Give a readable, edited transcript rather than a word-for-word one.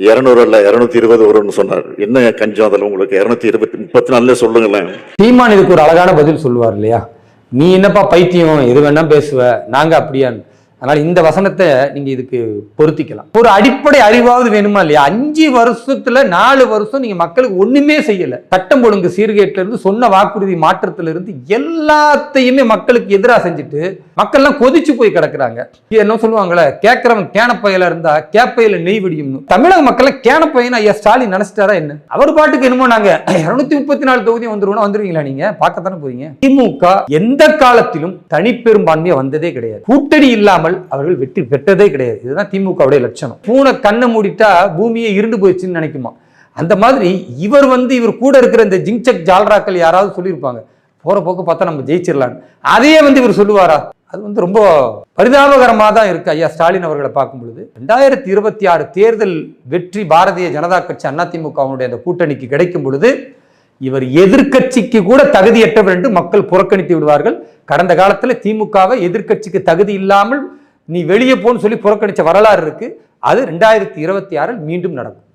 200 அல்ல 220 வரும்னு சொன்னார். என்ன கஞ்சம் அதில் உங்களுக்கு? 234 சொல்லுங்களேன். சீமான் இதுக்கு ஒரு அழகான பதில் சொல்லுவார் இல்லையா? நீ என்னப்பா பைத்தியம், எது வேணா பேசுவ, நாங்க அப்படியான்னு. அதனால இந்த வசனத்தை நீங்க இதுக்கு பொருத்திக்கலாம். ஒரு அடிப்படை அறிவாவது வேணுமா இல்லையா? 5 வருஷத்துல 4 வருஷம் நீங்க மக்களுக்கு ஒண்ணுமே செய்யல. சட்டம் ஒழுங்கு சீர்கேட்டில இருந்து, சொன்ன வாக்குறுதி மாற்றத்துல இருந்து எல்லாத்தையுமே மக்களுக்கு எதிராக செஞ்சுட்டு மக்கள்லாம் கொதிச்சு போய் கிடக்குறாங்க. என்ன சொல்லுவாங்களே, கேட்கிறவன் கேனப்பையில இருந்தா கேப்பையில நெய் விடியும்னு. தமிழக மக்களை கேனப்பையன் ஐயா ஸ்டாலின் நினைச்சிட்டாரா என்ன? அவர் பாட்டுக்கு என்னமோ நாங்க 234 தொகுதி வந்துருவீங்களா? நீங்க பார்க்கத்தானே போறீங்க. திமுக எந்த காலத்திலும் தனிப்பெரும்பான்மையா வந்ததே கிடையாது. கூட்டணி இல்லாமல் அவர்கள் வெற்றி பெற்றதே கிடையாது. இதுதான் திமுகவுடைய லட்சணம். பூனை கண்ணை மூடிட்டா பூமியை இருண்டு போயிடுச்சுன்னு நினைக்குமா? அந்த மாதிரி இவர் கூட இருக்கிற இந்த ஜிங்சக் ஜால்ராக்கள் யாராவது சொல்லியிருப்பாங்க, போற போக்கு பார்த்தா நம்ம ஜெயிச்சிடலான்னு. அதையே இவர் சொல்லுவாரா? அது ரொம்ப பரிதாபகரமாக தான் இருக்கு ஐயா ஸ்டாலின் அவர்களை பார்க்கும் பொழுது. 2026 தேர்தல் வெற்றி பாரதிய ஜனதா கட்சி அதிமுகவுடைய அந்த கூட்டணிக்கு கிடைக்கும் பொழுது இவர் எதிர்கட்சிக்கு கூட தகுதியற்றவர் என்று மக்கள் புறக்கணித்து விடுவார்கள். கடந்த காலத்தில் திமுகவை எதிர்கட்சிக்கு தகுதி இல்லாமல் நீ வெளியே போன்னு சொல்லி புறக்கணிச்ச வரலாறு இருக்கு. அது 2026 மீண்டும் நடக்கும்.